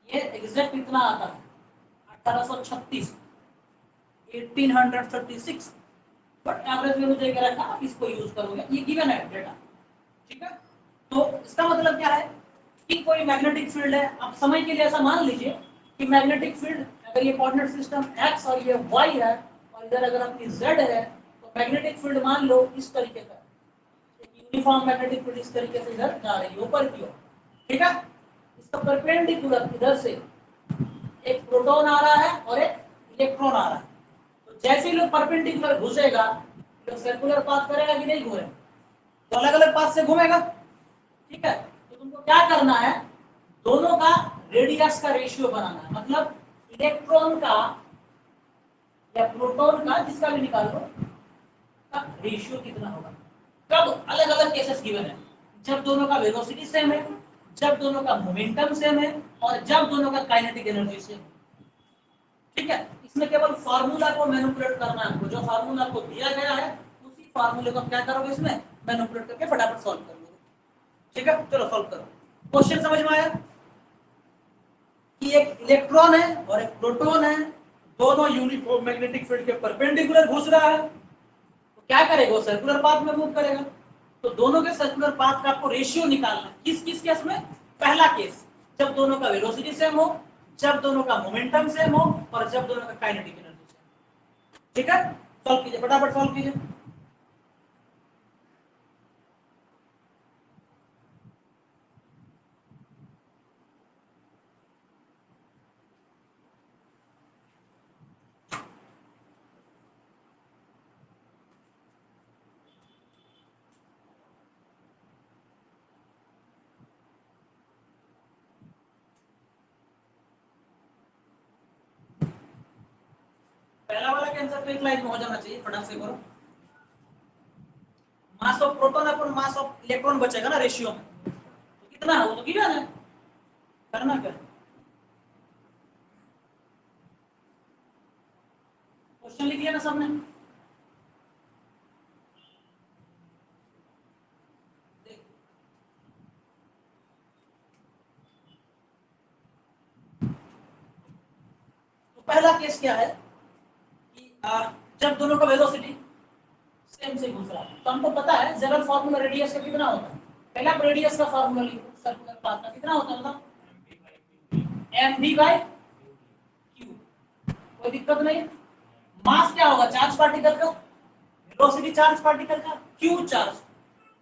ये एग्जैक्ट इतना आता है 1836, 1836, बट एवरेज वैल्यू दे के रखा, आप इसको यूज करोगे, ये गिवन है डेटा। ठीक है, तो इसका मतलब क्या है कि कोई मैग्नेटिक फील्ड है, आप समय के लिए ऐसा मान लीजिए कि मैग्नेटिक फील्ड, अगर ये कोऑर्डिनेट सिस्टम x और ये y है और इधर अगर आपकी z है, तो मैग्नेटिक फील्ड मान लो इस तरीके का, यूनिफॉर्म मैग्नेटिक फील्ड इस तरीके से इधर जा रही है ऊपर की ओर। ठीक है, इसका परपेंडिकुलर इधर से एक प्रोटॉन आ रहा है और एक इलेक्ट्रॉन आ रहा है, तो जैसे ही लोग परपेंडिकुलर घुसेगा तो सर्कुलर पाथ करेगा कि नहीं घूमेगा, तो अलग अलग पाथ से घूमेगा। ठीक है, तो तुमको क्या करना है, दोनों का रेडियस का रेशियो बनाना है, मतलब इलेक्ट्रॉन का या प्रोटॉन का, जिसका भी निकाल लो, का रेशियो कितना होगा। कब, अलग अलग केसेस गिवन है, जब दोनों का वेलोसिटी सेम है, जब दोनों का मोमेंटम सेम है, और जब दोनों का काइनेटिक एनर्जी सेम है। ठीक है, इसमें केवल फार्मूला को मैनिपुलेट करना है, आपको जो फार्मूला आपको दिया गया है उसी फार्मूले को क्या करोगे, इसमें मैनिपुलेट करके फटाफट सॉल्व कर लोगे। ठीक है, चलो सॉल्व करो। क्वेश्चन समझ में आया कि एक इलेक्ट्रॉन है और एक प्रोटॉन है, दोनों यूनिफॉर्म मैग्नेटिक फील्ड के परपेंडिकुलर घुस रहा है, तो क्या करेगा, वो सर्कुलर पाथ में मूव करेगा। तो दोनों के सर्कुलर पाथ का आपको रेशियो निकालना है। किस किस केस में, पहला केस जब दोनों का वेलोसिटी सेम हो, जब दोनों का मोमेंटम सेम हो, और जब दोनों का काइनेटिक एनर्जी सेम। ठीक है, सॉल्व कीजिए, फटाफट सॉल्व कीजिए। पहला वाला के आंसर तो एक लाइन में हो जाना चाहिए, फटाफट से करो। Mass of proton upon mass of electron बचेगा ना रेशियो में, तो कितना है वो तो गिवन है, करना क्या, क्वेश्चन लिख लिया ना सबने। तो पहला केस क्या है कि जब दोनों का वेलोसिटी सेम से घुस रहा है, तो हमको पता है जनरल फार्मूला रेडियस का कितना होता है, पहला रेडियस का फार्मूला लिखो, सर्कुलर पाथ का कितना होता है, मतलब mv/q, कोई दिक्कत नहीं। मास क्या होगा, चार्ज पार्टिकल का, वेलोसिटी चार्ज पार्टिकल का, q चार्ज।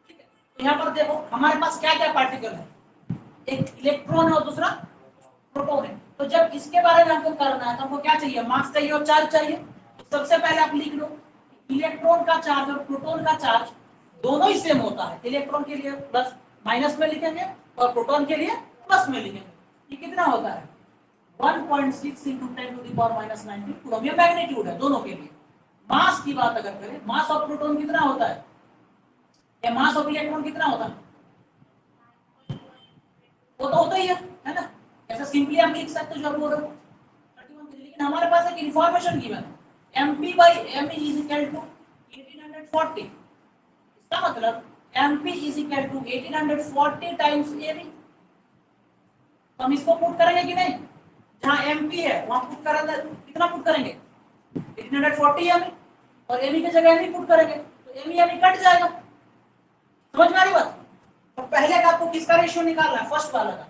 ठीक है, तो यहाँ पर देखो हमारे पास क्या क्या पार्टिकल है, एक इलेक्ट्रॉन है और दूसरा प्रोटॉन है। तो जब इसके बारे में हमको करना है तो हमको क्या चाहिए, मास चाहिए और चार्ज चाहिए। तो सबसे पहले आप लिख लो इलेक्ट्रॉन का चार्ज और प्रोटॉन का चार्ज दोनों ही सेम होता है, इलेक्ट्रॉन के लिए प्लस माइनस में लिखेंगे और प्रोटॉन के लिए प्लस में लिखेंगे। ये कितना होता है 1.6 into 10 to the power minus 19 coulomb, ये मैग्नीट्यूड है दोनों के लिए। मास की बात अगर करें, मास ऑफ प्रोटॉन कितना होता है या मास ऑफ इलेक्ट्रॉन कितना होता है, वो तो होता ही है ना, ऐसा सिंपली हम लिख सकते हो जो आप बोल रहे हो 31 के लिए। लेकिन हमारे पास एक इंफॉर्मेशन गिवन है mp/m is equal to 1840, इसका मतलब mp is equal to 1840 times ab। तो हम इसको पुट करेंगे कि नहीं, जहां mp है वहां पुट करेंगे, कितना पुट करेंगे 1840 m, और ab की जगह m पुट करेंगे तो m कट जाएगा। समझ में आ रही बात। तो पहले का आपको किसका रेशियो निकालना है, फर्स्ट वाला का,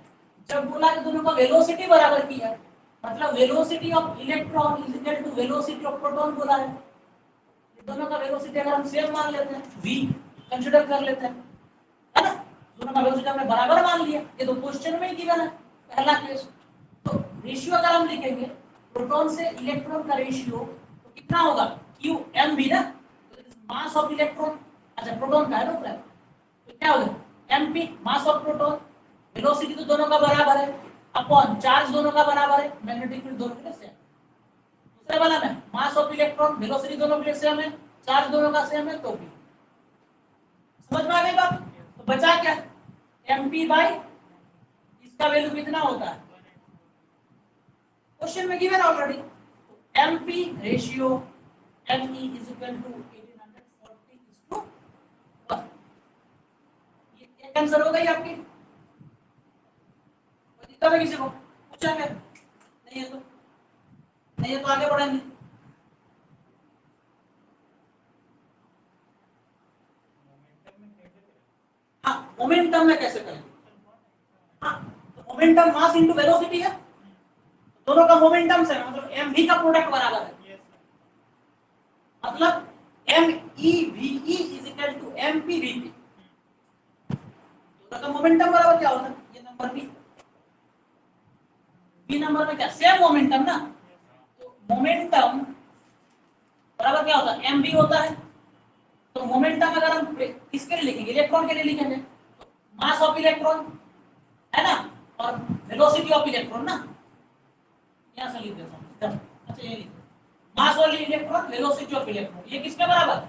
जब बोला कि दोनों का वेलोसिटी बराबर की है, मतलब velocity of electron is equal to velocity of proton बोला है, दोनों का वेलोसिटी अगर हम सेम मान लेते हैं v कंसीडर कर लेते हैं, है ना, दोनों का वेलोसिटी हमने बराबर मान लिया, ये तो क्वेश्चन में ही गिवन है पहला केस। तो रेशियो अगर हम लिखेंगे प्रोटॉन से इलेक्ट्रॉन का रेशियो तो कितना होगा q m v ना, मास ऑफ इलेक्ट्रॉन, अच्छा प्रोटॉन का है ना, तो क्या होगा mp mass of proton velocity तो दोनों का बराबर है, अपॉन चार्ज दोनों का बराबर है, मैग्नेटिक फील्ड दोनों के लिए सेम। दूसरे वाला में मास ऑफ इलेक्ट्रॉन, वेलोसिटी दोनों के लिए सेम है, चार्ज दोनों का सेम है, तो भी। समझ में आ गई बात? तो बचा क्या, mp बाई इसका वैल्यू कितना होता है, क्वेश्चन में given already, mp ratio me is equal to 1840:1। ये एक आंसर हो गई आपकी। कोई दिक्कत है किसी को, पूछा क्या? नहीं है तो नहीं है तो आगे बढ़ेंगे। हाँ, मोमेंटम में कैसे करेंगे? हाँ, तो मोमेंटम मास इनटू वेलोसिटी है, दोनों का मोमेंटम से मतलब mv का प्रोडक्ट बराबर है, मतलब MEVE is equal to MPVP। दोनों का मोमेंटम बराबर क्या होता है, ये नंबर बी नंबर में क्या सेम मोमेंटम ना, तो मोमेंटम बराबर क्या होता है, mv होता है। तो मोमेंटम अगर हम किसके लिए लिखेंगे, इलेक्ट्रॉन के लिए लिखेंगे, तो मास ऑफ इलेक्ट्रॉन है ना, और वेलोसिटी ऑफ इलेक्ट्रॉन ना, यहाँ से लिख देता हूँ। अच्छा ये लिखो, mass of electron, velocity of electron, ये किसके बराबर,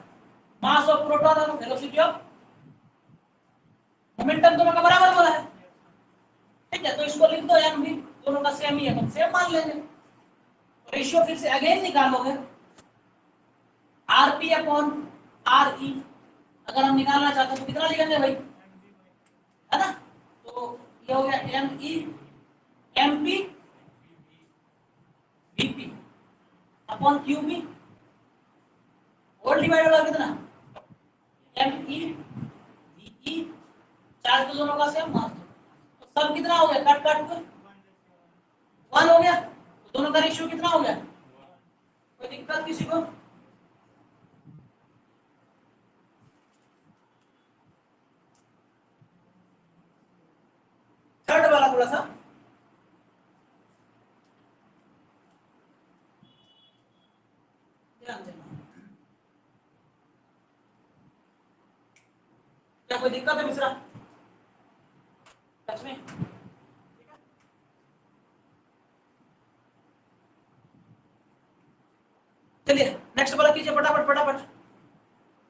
मास ऑफ प्रोटॉन और वेलोसिटी ऑफ मोमेंटम दोनों का बराबर बोला है। ठीक है, तो इसको लिख दो एम भी, दोनों का सेम ही है तो सेम मान लेंगे। रेशियो फिर से अगेन निकालोगे, आरपी अपॉन आर ई, अगर हम निकालना चाहते हैं तो कितना लिखेंगे भाई, है ना, तो ये हो गया m e m p v p upon Q b, और डिवाइड होगा कितना, एम ई वी, चार्ज तो दोनों का सेम, मास तो सब कितना हो गया, कट कट कर 1 हो गया, तो दोनों का रेशियो कितना हो गया, कोई दिक्कत किसी को? थर्ड वाला थोड़ा सा ध्यान देना, क्या कोई दिक्कत है मिश्रा, टच में? चलिए नेक्स्ट वाला कीजिए फटाफट फटाफट,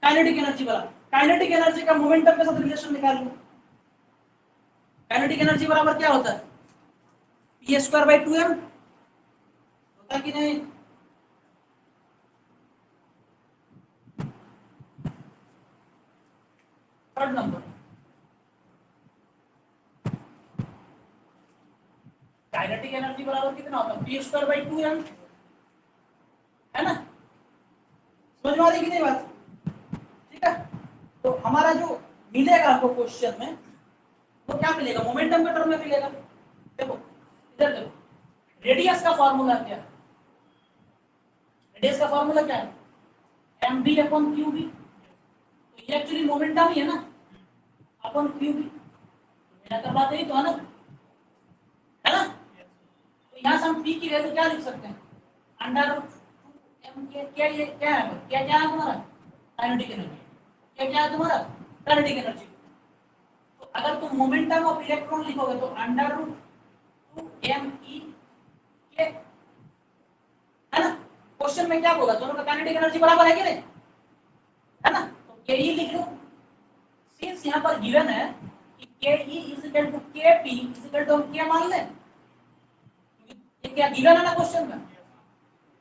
काइनेटिक एनर्जी वाला। काइनेटिक एनर्जी का मोमेंटम के साथ रिलेशन निकाल लो। काइनेटिक एनर्जी बराबर क्या होता है, p²/2m होता है कि नहीं? थर्ड नंबर, काइनेटिक एनर्जी बराबर कितना होता है, p²/2m, है ना? समझ में आ रही कि नहीं बात? ठीक है, तो हमारा जो मिलेगा आपको क्वेश्चन में वो क्या मिलेगा, मोमेंटम के टर्म में मिलेगा। देखो इधर देखो, रेडियस का फॉर्मूला क्या है, रेडियस का फॉर्मूला क्या है, mv अपॉन क्यूबी, तो ये एक्चुअली मोमेंटम ही है ना, अपॉन क्यूबी, मेरा कर बात यही तो है ना? तो यहाँ से हम p की वैल्यू क्या लिख सकते हैं, अंडर m के, क्या ये क्या है, क्या है तुम्हारा, काइनेटिक एनर्जी, क्या है तुम्हारा, काइनेटिक एनर्जी। तो अगर तुम मोमेंटम ऑफ इलेक्ट्रॉन लिखोगे तो अंडर रूट 2m e के, है ना? क्वेश्चन में क्या बोला, दोनों का काइनेटिक एनर्जी बराबर है कि नहीं, है ना? तो के ई लिख लो, सिंस यहाँ पर गिवन है कि के ई इज इक्वल टू के पी इज इक्वल टू क्या मान लें, ये क्या गिवन है ना क्वेश्चन में,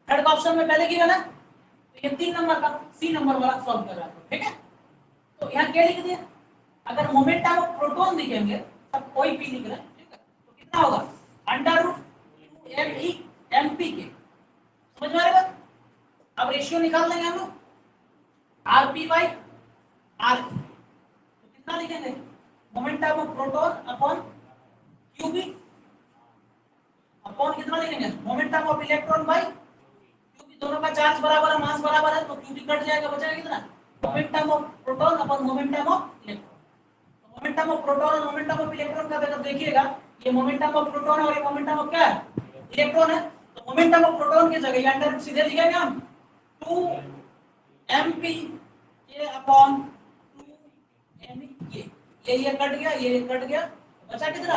थर्ड का ऑप्शन में पहले गिवन है, तो ये 3 नंबर का सी नंबर वाला सॉल्व कर रहा है, ठीक है? तो यहाँ क्या लिख दिया, अगर मोमेंटम ऑफ प्रोटॉन लिखेंगे तब कोई पी लिख रहे हैं, ठीक है, तो कितना होगा, under root 2m e mp के, समझ में आ रहा है? अब रेशियो निकाल लेंगे हम लोग, rp बाई r, तो कितना लिखेंगे, momentum of proton upon q b upon कितना लिखेंगे, momentum of electron by q b, दोनों का चार्ज बराबर है, मास बराबर है, तो क्यूबी कट जाएगा, बचेगा कितना, momentum of proton upon momentum of electron. तो मोमेंटम ऑफ प्रोटॉन और मोमेंटम ऑफ इलेक्ट्रॉन का अगर देखिएगा, ये मोमेंटम ऑफ प्रोटॉन और ये मोमेंटम ऑफ क्या है, इलेक्ट्रॉन है, तो मोमेंटम ऑफ प्रोटॉन की जगह अंडर रूट सीधे लिखेंगे हम 2mp के अपॉन 2m के, ये कट गया, ये कट गया, बचा कितना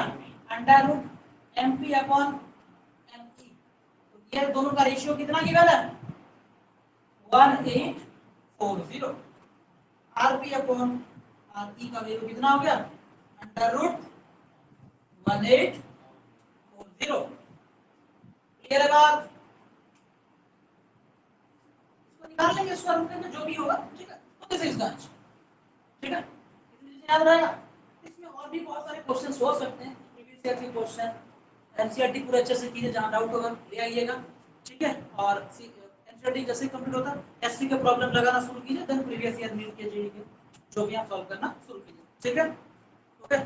under root m p upon m e. तो ये दोनों का रेशियो कितना गिवन है 1840। R p upon r e का वैल्यू कितना हो गया अंडर रूट 1840। क्लियर है बात? इसको निकाल लेंगे स्क्वायर रूट में जो भी होगा, ठीक है। तो दिस इज द आंसर, ठीक है। इतनी चीजें याद रहेगा। इसमें और भी बहुत सारे क्वेश्चंस हो सकते हैं, प्रीवियस ईयर के क्वेश्चन, एनसीईआरटी पूरे अच्छे से कीजिए, जहां डाउट होगा ले आइएगा, ठीक है। और एनसीईआरटी जैसे ही कंप्लीट होता है एससी का प्रॉब्लम लगाना शुरू कीजिए, देन प्रीवियस ईयर नीट के जेईई के जो भी आप सॉल्व करना शुरू कीजिए, ठीक है। ओके।